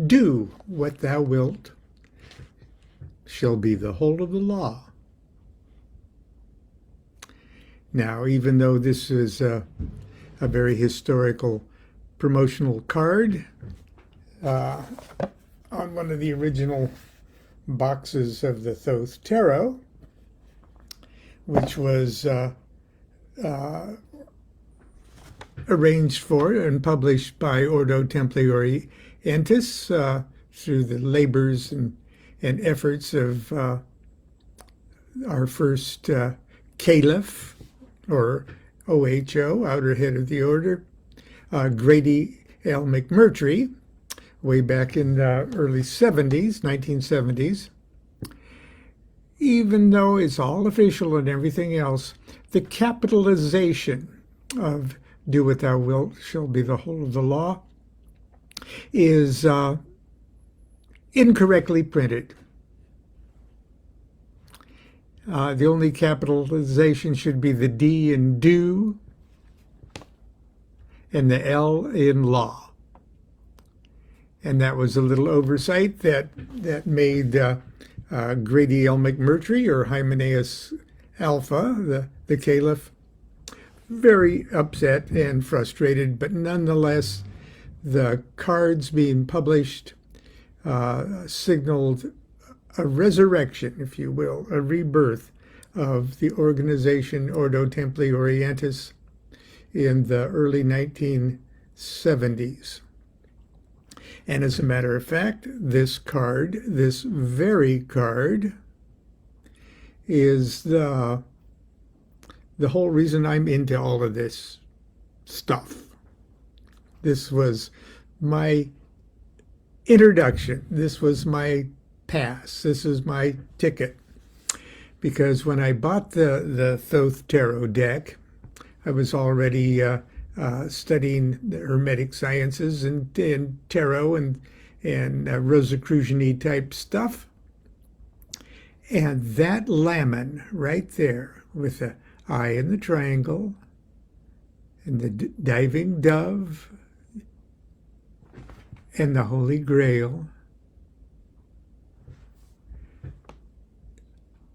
do what thou wilt shall be the whole of the law. Now, even though this is a very historical promotional card on one of the original boxes of the Thoth Tarot, which was arranged for and published by Ordo Templi Orientis through the labors and efforts of our first caliph, or OHO, outer head of the order, Grady L. McMurtry, way back in the early 70s, 1970s. Even though it's all official and everything else, the capitalization of do what thou wilt shall be the whole of the law is incorrectly printed. The only capitalization should be the D in do and the L in law. And that was a little oversight that made Grady L. McMurtry, or Hymenaeus Alpha, the caliph, very upset and frustrated. But nonetheless, the cards being published signaled a resurrection, if you will, a rebirth of the organization Ordo Templi Orientis in the early 1970s. And as a matter of fact, this card, this very card, is the whole reason I'm into all of this stuff. This was my introduction. This was my pass. This is my ticket. Because when I bought the Thoth Tarot deck, I was already studying the Hermetic sciences and tarot and Rosicrucian-y type stuff. And that Laman right there with the eye in the triangle and the diving dove and the Holy Grail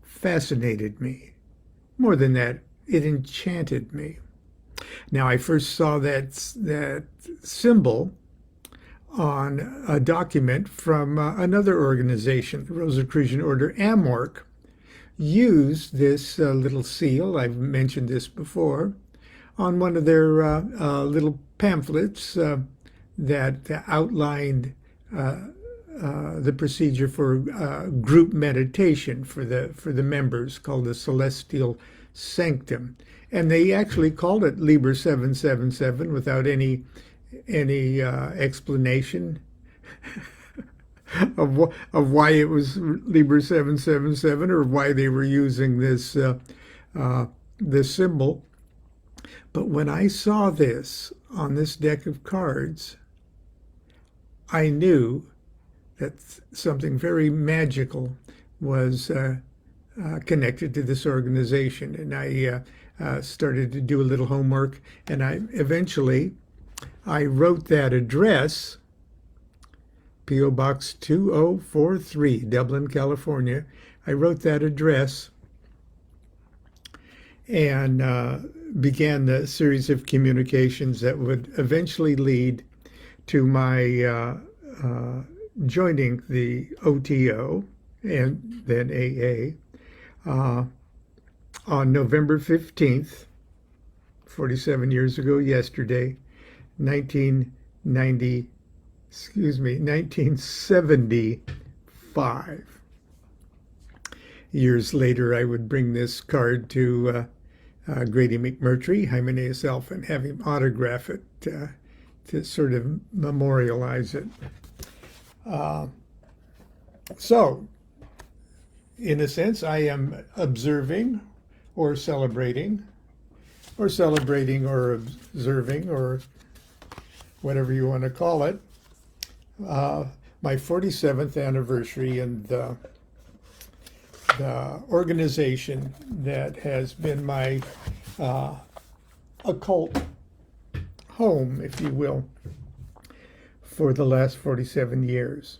fascinated me. More than that, it enchanted me. Now, I first saw that symbol on a document from another organization, the Rosicrucian Order Amorc, used this little seal, I've mentioned this before, on one of their little pamphlets that outlined the procedure for group meditation for the members, called the Celestial Sanctum. And they actually called it Liber 777 without any explanation of why it was Liber 777 or why they were using this symbol. But when I saw this on this deck of cards, I knew that something very magical was connected to this organization. And I started to do a little homework, and I wrote that address, P.O. Box 2043, Dublin, California. I wrote that address and began the series of communications that would eventually lead to my joining the OTO and then AA on November 15th, 47 years ago yesterday, 1975. Years later, I would bring this card to Grady McMurtry, Hymenaeus Alpha, and have him autograph it to sort of memorialize it. So, in a sense, I am observing or celebrating or observing, or whatever you want to call it, my 47th anniversary in the organization that has been my occult home, if you will, for the last 47 years.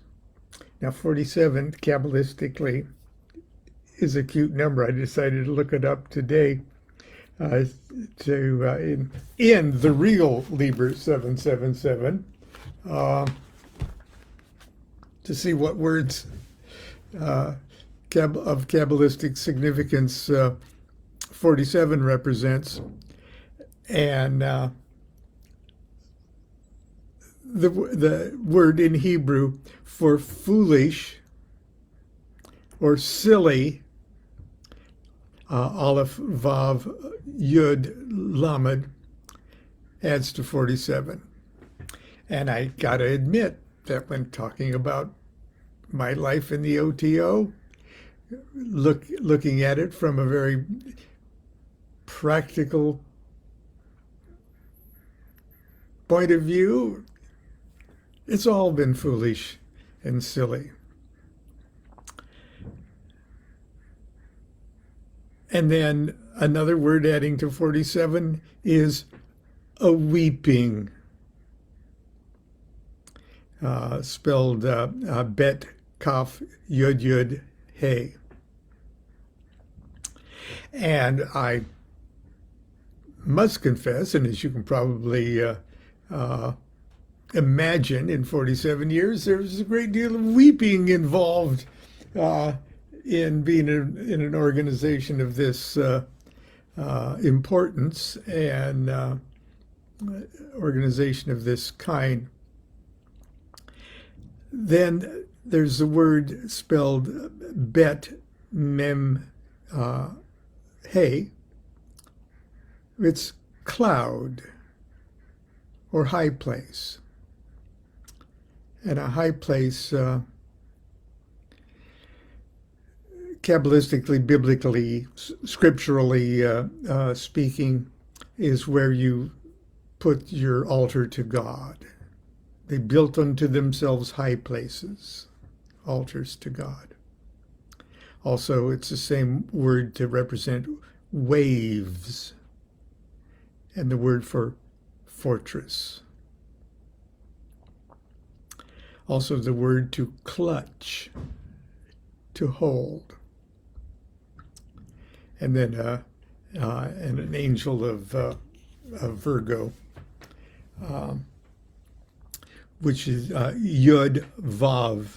Now, 47, Kabbalistically, is a cute number. I decided to look it up today in the real Liber 777 to see what words of Kabbalistic significance 47 represents. And the word in Hebrew for foolish or silly, Aleph, Vav, Yud, Lamed, adds to 47. And I got to admit that when talking about my life in the OTO, looking at it from a very practical point of view, it's all been foolish and silly. And then another word adding to 47 is a weeping, spelled Bet, Kaf, Yud, Yud, Hey. And I must confess, and as you can probably imagine, in 47 years, there was a great deal of weeping involved in being in an organization of this importance and organization of this kind. Then there's the word spelled Bet, Mem, Hey. It's cloud or high place. And a high place, Kabbalistically, biblically, scripturally speaking, is where you put your altar to God. They built unto themselves high places, altars to God. Also, it's the same word to represent waves, and the word for fortress. Also, the word to clutch, to hold. And then and an angel of Virgo, which is Yud, Vav,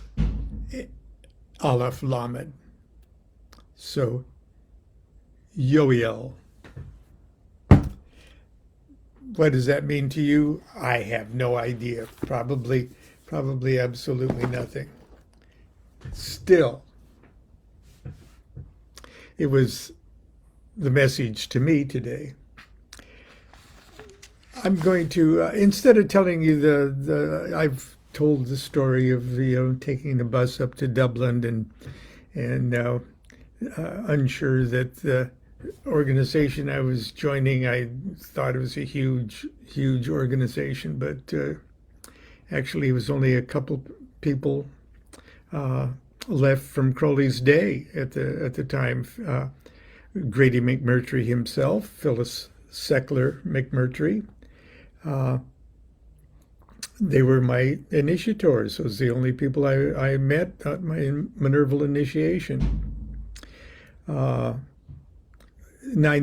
Aleph, Lamed. So, Yoel. What does that mean to you? I have no idea. Probably absolutely nothing. Still, it was the message to me today. I'm going to, instead of telling you I've told the story of taking the bus up to Dublin and unsure that the organization I was joining, I thought it was a huge organization, but actually it was only a couple people left from Crowley's day at the time. Grady McMurtry himself, Phyllis Seckler McMurtry. They were my initiators. Those were the only people I met at my Minerval initiation. 9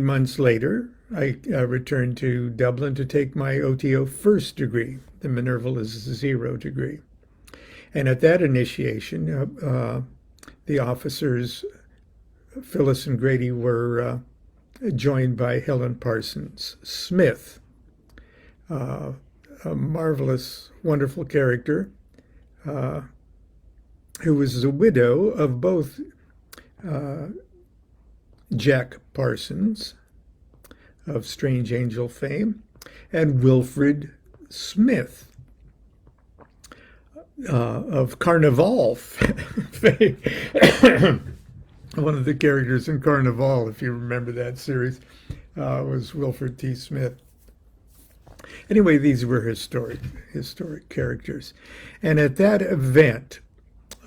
months later, I returned to Dublin to take my OTO first degree. The Minerval is a 0 degree. And at that initiation, the officers, Phyllis and Grady, were joined by Helen Parsons Smith, a marvelous, wonderful character, who was the widow of both Jack Parsons of Strange Angel fame and Wilfred Smith of Carnival fame. One of the characters in Carnival, if you remember that series, was Wilfred T. Smith. Anyway, these were historic characters. And at that event,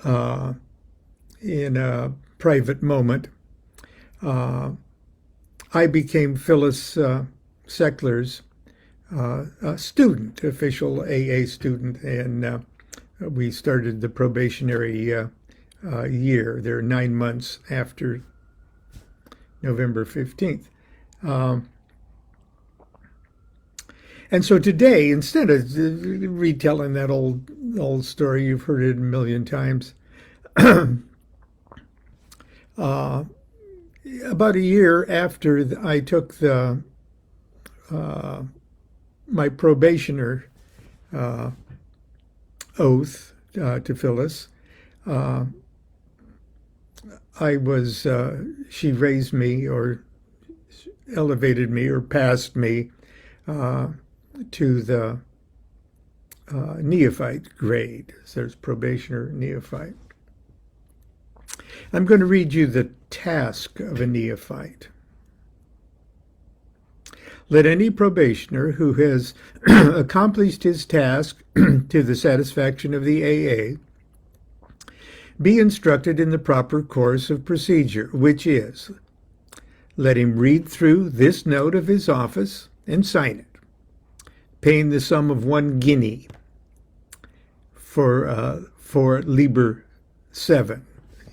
in a private moment, I became Phyllis Seckler's a student, official AA student, and we started the probationary year. They're 9 months after November 15th. And so today, instead of retelling that old story, you've heard it a million times, about a year after I took my probationer oath to Phyllis, she raised me or elevated me or passed me to the Neophyte grade. So there's probationer, Neophyte. I'm going to read you the task of a Neophyte. Let any probationer who has accomplished his task to the satisfaction of the AA be instructed in the proper course of procedure, which is, let him read through this note of his office and sign it, paying the sum of 1 guinea for Liber VII.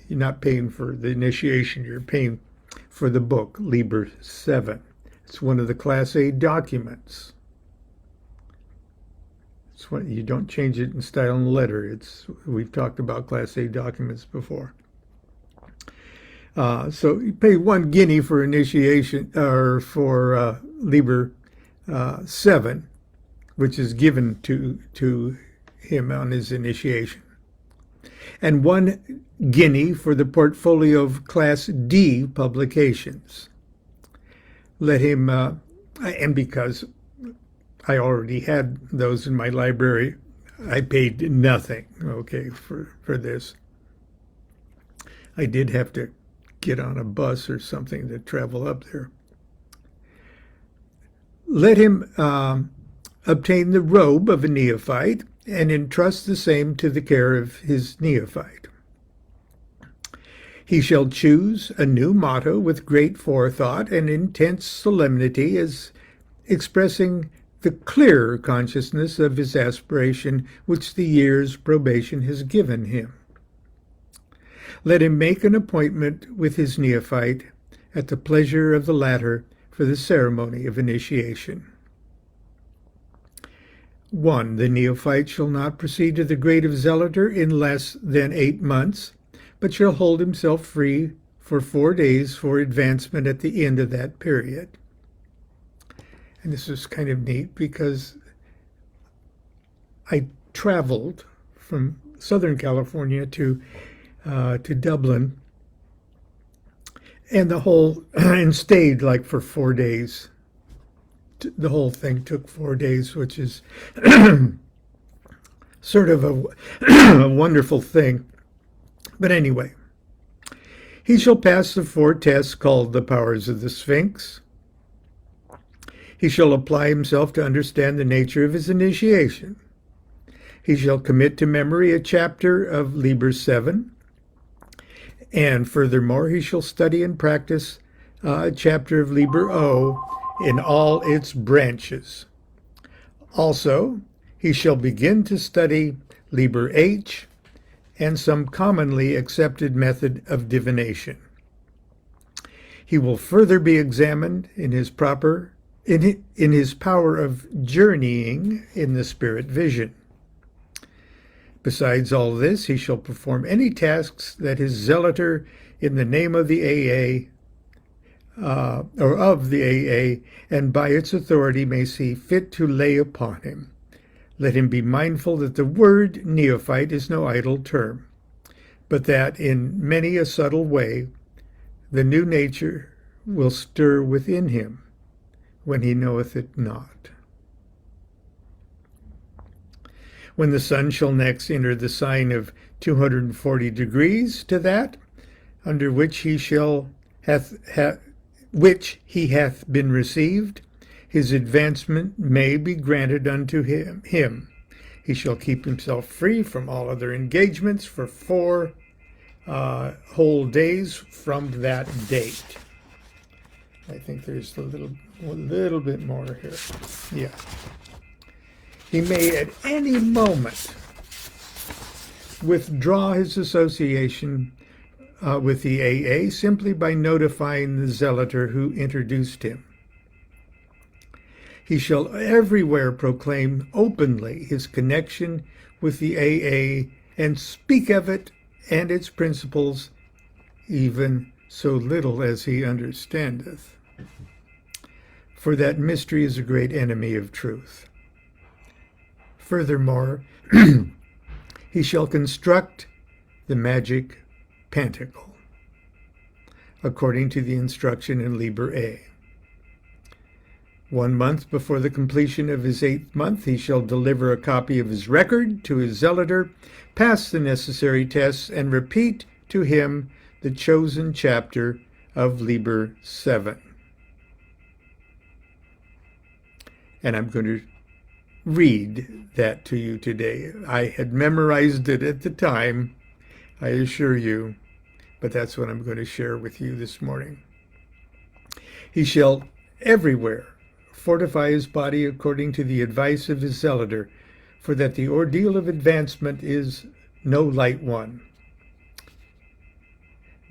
You're not paying for the initiation, you're paying for the book, Liber VII. It's one of the Class A documents. It's what, you don't change it in style and letter. We've talked about Class A documents before. So you pay 1 guinea for initiation, or for Liber VII, which is given to him on his initiation, and 1 guinea for the portfolio of Class D publications. Let him, and because I already had those in my library, I paid nothing, okay, for this. I did have to get on a bus or something to travel up there. Let him obtain the robe of a neophyte and entrust the same to the care of his neophyte. He shall choose a new motto with great forethought and intense solemnity, as expressing the clearer consciousness of his aspiration which the year's probation has given him. Let him make an appointment with his neophyte at the pleasure of the latter for the ceremony of initiation. 1. The neophyte shall not proceed to the grade of zealoter in less than 8 months, but shall hold himself free for 4 days for advancement at the end of that period. And this is kind of neat because I traveled from Southern California to Dublin, and and stayed like for 4 days. The whole thing took 4 days, which is sort of a wonderful thing. But anyway, he shall pass the 4 tests called the powers of the Sphinx. He shall apply himself to understand the nature of his initiation. He shall commit to memory a chapter of Liber VII. And furthermore, he shall study and practice a chapter of Liber O in all its branches. Also, he shall begin to study Liber H and some commonly accepted method of divination. He will further be examined in his power of journeying in the spirit vision. Besides all this, he shall perform any tasks that his zealoter in the name of the AA, or of the AA, and by its authority may see fit to lay upon him. Let him be mindful that the word neophyte is no idle term, but that in many a subtle way the new nature will stir within him when he knoweth it not. When the sun shall next enter the sign of 240 degrees to that under which he hath been received, his advancement may be granted unto him. He shall keep himself free from all other engagements for 4 whole days from that date. I think there's a little a little bit more here. Yeah. He may at any moment withdraw his association with the AA simply by notifying the zealoter who introduced him. He shall everywhere proclaim openly his connection with the AA and speak of it and its principles, even so little as he understandeth. For that mystery is a great enemy of truth. Furthermore, he shall construct the magic pentacle, according to the instruction in Liber A. 1 month before the completion of his 8th month, he shall deliver a copy of his record to his zealoter, pass the necessary tests, and repeat to him the chosen chapter of Liber VII. And I'm going to read that to you today. I had memorized it at the time, I assure you, but that's what I'm going to share with you this morning. He shall everywhere fortify his body according to the advice of his zealoter, for that the ordeal of advancement is no light one.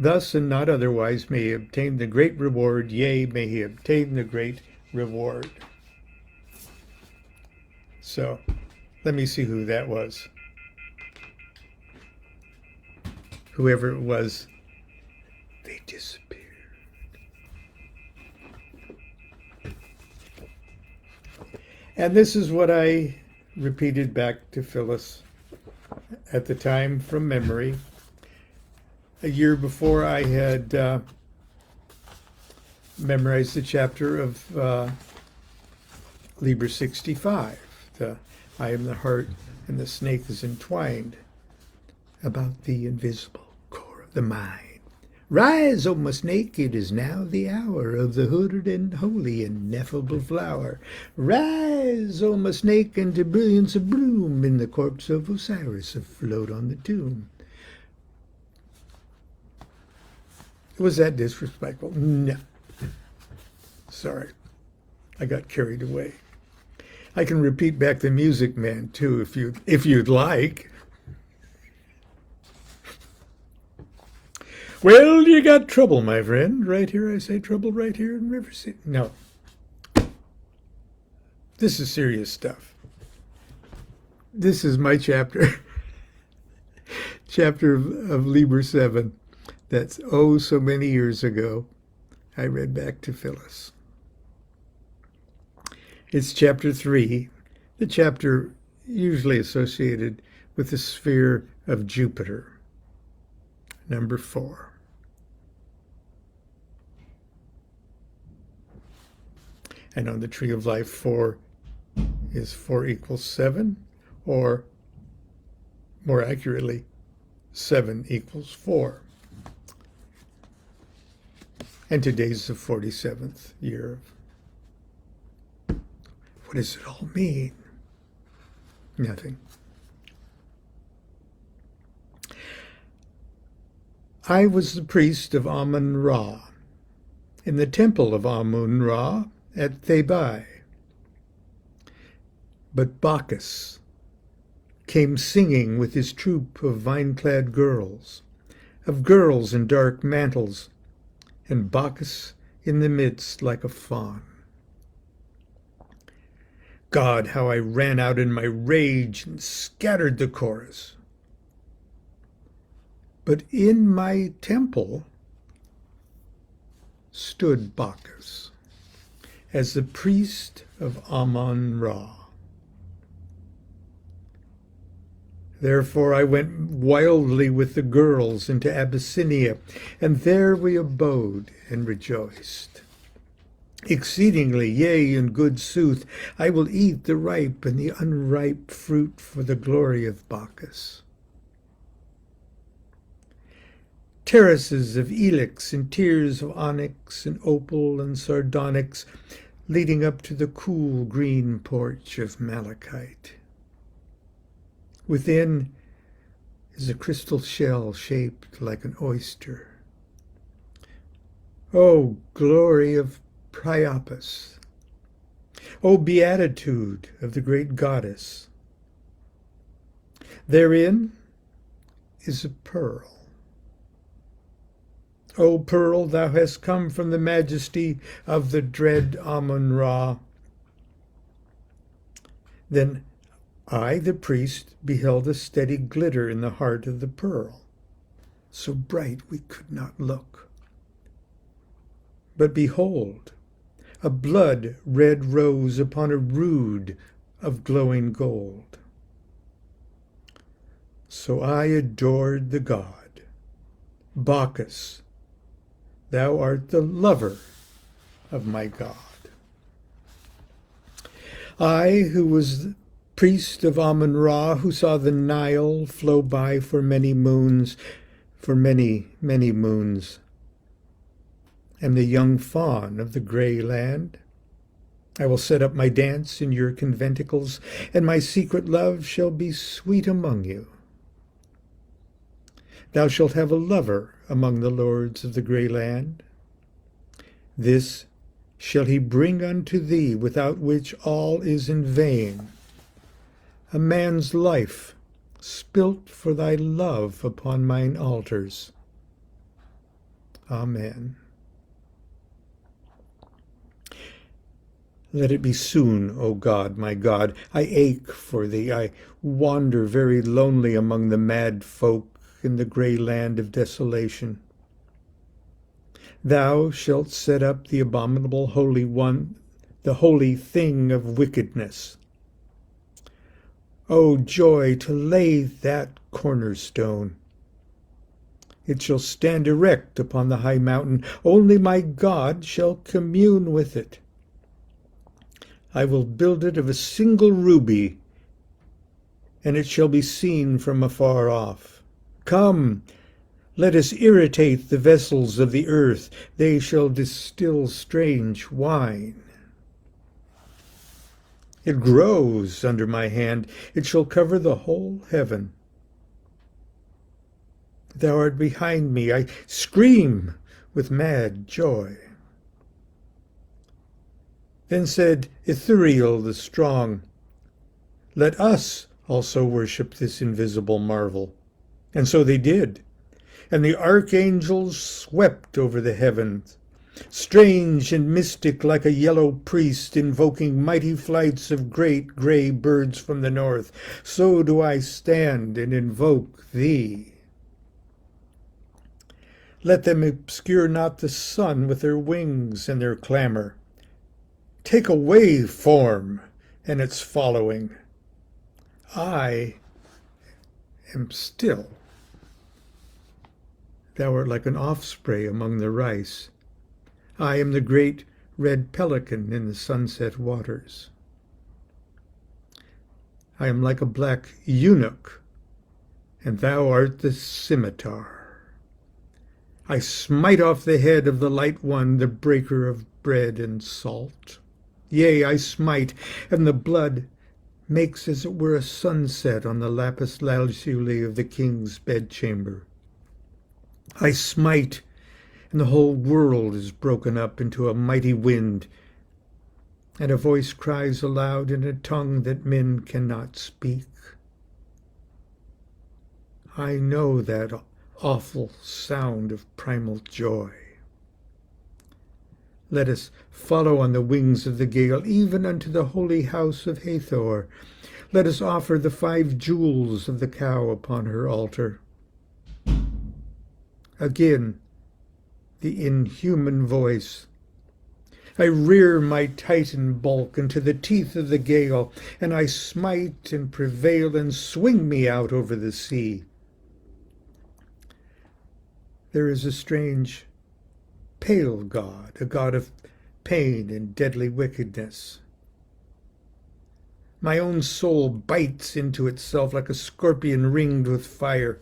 Thus and not otherwise may he obtain the great reward, yea, may he obtain the great reward. So, let me see who that was. Whoever it was, they disappeared. And this is what I repeated back to Phyllis at the time from memory. A year before I had memorized the chapter of Liber 65. I am the heart and the snake is entwined, about the invisible core of the mind. Rise, O my snake, it is now the hour of the hooded and holy ineffable flower. Rise, O my snake, and to brilliance of bloom in the corpse of Osiris afloat on the tomb. Was that disrespectful? No. Sorry. I got carried away. I can repeat back the Music Man, too, if you'd like. Well, you got trouble, my friend. Right here, I say trouble right here in River City. No. This is serious stuff. This is my chapter. Chapter of Liber VII. That's oh so many years ago. I read back to Phyllis. It's chapter 3, the chapter usually associated with the sphere of Jupiter. Number 4. And on the tree of life, 4 is 4 equals 7, or more accurately, 7 equals 4. And today's the 47th year of. What does it all mean? Nothing. I was the priest of Amun-Ra in the temple of Amun-Ra at Thebai. But Bacchus came singing with his troop of vine-clad girls, in dark mantles, and Bacchus in the midst like a faun. God, how I ran out in my rage and scattered the chorus. But in my temple stood Bacchus as the priest of Amun-Ra. Therefore I went wildly with the girls into Abyssinia, and there we abode and rejoiced. Exceedingly, yea, in good sooth, I will eat the ripe and the unripe fruit for the glory of Bacchus. Terraces of ilex and tiers of onyx and opal and sardonyx, leading up to the cool green porch of malachite. Within is a crystal shell shaped like an oyster. O glory of Priapus, O beatitude of the great goddess! Therein is a pearl. O pearl, thou hast come from the majesty of the dread Amun-Ra. Then I, the priest, beheld a steady glitter in the heart of the pearl, so bright we could not look. But behold, a blood-red rose upon a rood of glowing gold. So I adored the god. Bacchus, thou art the lover of my god. I, who was priest of Amun-Ra, who saw the Nile flow by for many moons, for many, many moons, am the young fawn of the grey land. I will set up my dance in your conventicles, and my secret love shall be sweet among you. Thou shalt have a lover among the lords of the grey land. This shall he bring unto thee, without which all is in vain. A man's life spilt for thy love upon mine altars. Amen. Let it be soon, O God, my God. I ache for thee. I wander very lonely among the mad folk in the grey land of desolation. Thou shalt set up the abominable holy one, the holy thing of wickedness. O joy to lay that cornerstone! It shall stand erect upon the high mountain. Only my God shall commune with it. I will build it of a single ruby, and it shall be seen from afar off. Come, let us irritate the vessels of the earth. They shall distill strange wine. It grows under my hand. It shall cover the whole heaven. Thou art behind me. I scream with mad joy. Then said Ithuriel the strong, let us also worship this invisible marvel. And so they did. And the archangels swept over the heavens, strange and mystic like a yellow priest invoking mighty flights of great grey birds from the north. So do I stand and invoke thee. Let them obscure not the sun with their wings and their clamor. Take away form and its following. I am still. Thou art like an offspray among the rice. I am the great red pelican in the sunset waters. I am like a black eunuch, and thou art the scimitar. I smite off the head of the light one, the breaker of bread and salt. Yea, I smite, and the blood makes as it were a sunset on the lapis lazuli of the king's bedchamber. I smite, and the whole world is broken up into a mighty wind, and a voice cries aloud in a tongue that men cannot speak. I know that awful sound of primal joy. Let us follow on the wings of the gale, even unto the holy house of Hathor. Let us offer the 5 jewels of the cow upon her altar. Again, the inhuman voice. I rear my Titan bulk into the teeth of the gale, and I smite and prevail and swing me out over the sea. There is a strange, pale god, a god of pain and deadly wickedness. My own soul bites into itself like a scorpion ringed with fire.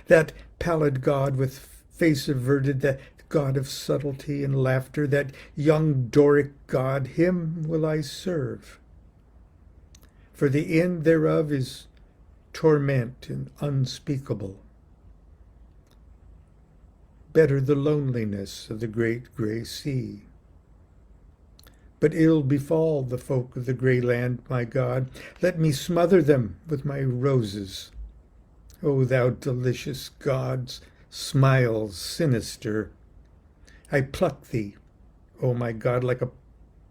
That pallid god with face averted, that god of subtlety and laughter, that young Doric god, him will I serve. For the end thereof is torment and unspeakable. Better the loneliness of the great grey sea. but ill befall the folk of the grey land, my God. Let me smother them with my roses. O thou delicious God's smiles sinister, I pluck thee, O my God, like a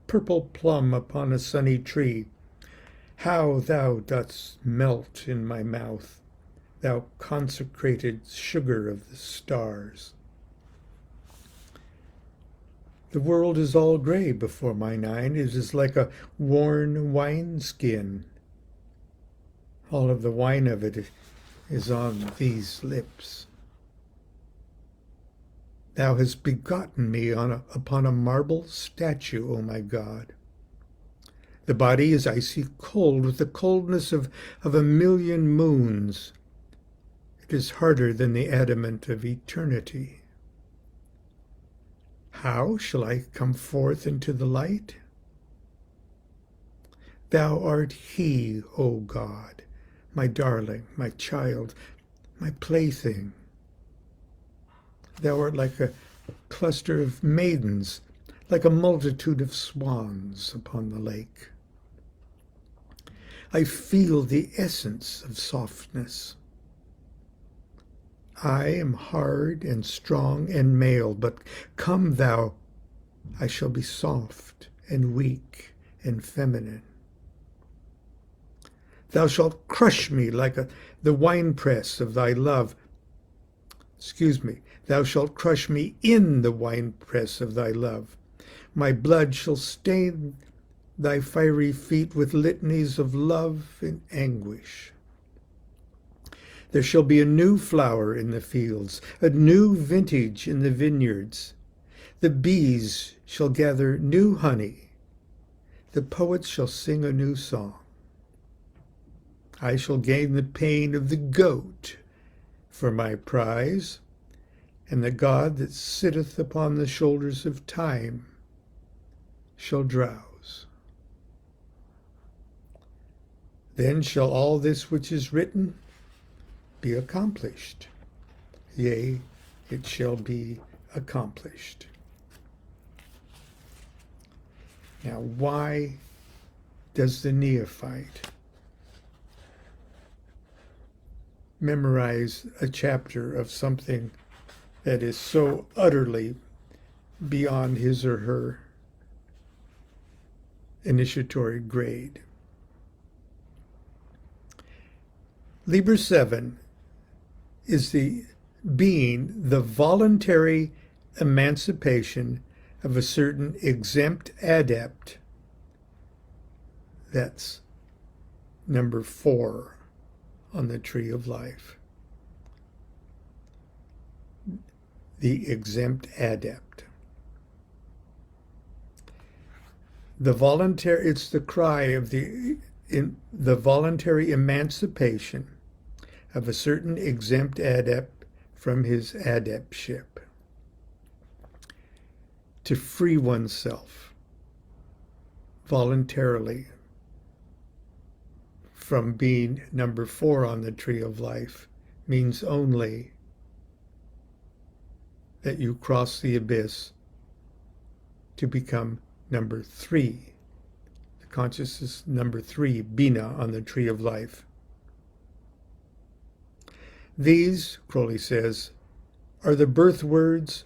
purple plum upon a sunny tree. How thou dost melt in my mouth, thou consecrated sugar of the stars. The world is all grey before mine eyne. It is like a worn wineskin. All of the wine of it is on these lips. Thou hast begotten me upon a marble statue, O my God. The body is icy cold with the coldness of a million moons. It is harder than the adamant of eternity. How shall I come forth into the light? Thou art he, O God, my darling, my child, my plaything. Thou art like a cluster of maidens, like a multitude of swans upon the lake. I feel the essence of softness. I am hard and strong and male, but come thou, I shall be soft and weak and feminine. Thou shalt crush me like the winepress of thy love. Thou shalt crush me in the winepress of thy love. My blood shall stain thy fiery feet with litanies of love and anguish. There shall be a new flower in the fields, a new vintage in the vineyards. The bees shall gather new honey. The poets shall sing a new song. I shall gain the pain of the goat for my prize, and the God that sitteth upon the shoulders of time shall drowse. Then shall all this which is written be accomplished. Yea, it shall be accomplished. Now, why does the neophyte memorize a chapter of something that is so utterly beyond his or her initiatory grade? Liber VII is the voluntary emancipation of a certain exempt adept. That's number 4 on the tree of life. The exempt adept. It's the cry of the voluntary emancipation of a certain exempt adept from his adeptship. To free oneself voluntarily from being number 4 on the tree of life means only that you cross the abyss to become number 3, the consciousness number 3, Bina, on the tree of life. These, Crowley says, are the birth words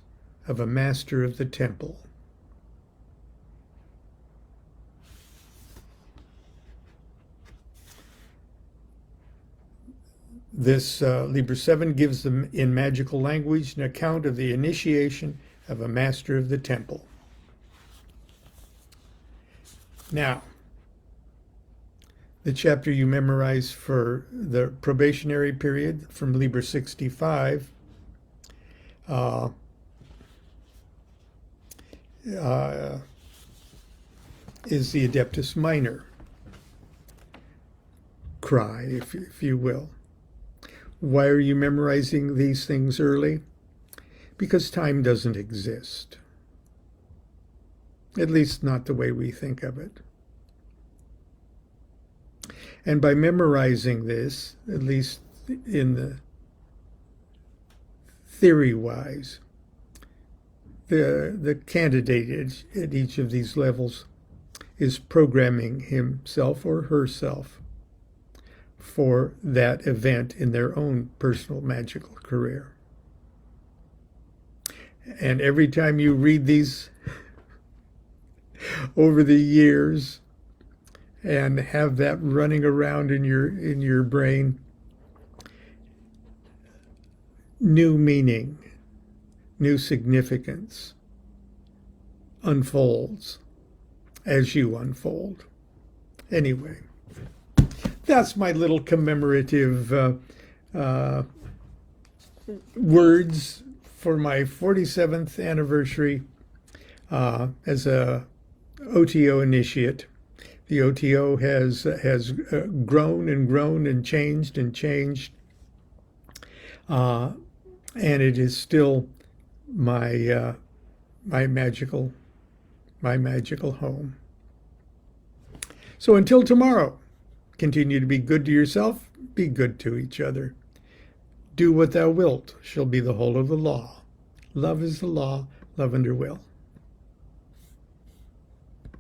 of a master of the temple. This Liber VII gives them, in magical language, an account of the initiation of a master of the temple. Now, the chapter you memorize for the probationary period from Liber 65 is the Adeptus Minor cry, if you will. Why are you memorizing these things early? Because time doesn't exist. At least not the way we think of it. And by memorizing this, at least in the theory-wise, the candidate at each of these levels is programming himself or herself for that event in their own personal magical career. And every time you read these over the years and have that running around in your brain, new meaning, new significance unfolds as you unfold. Anyway, that's my little commemorative words for my 47th anniversary as a OTO initiate. The OTO has grown and grown and changed, and it is still my magical home. So until tomorrow, continue to be good to yourself, be good to each other. Do what thou wilt shall be the whole of the law. Love is the law, love under will.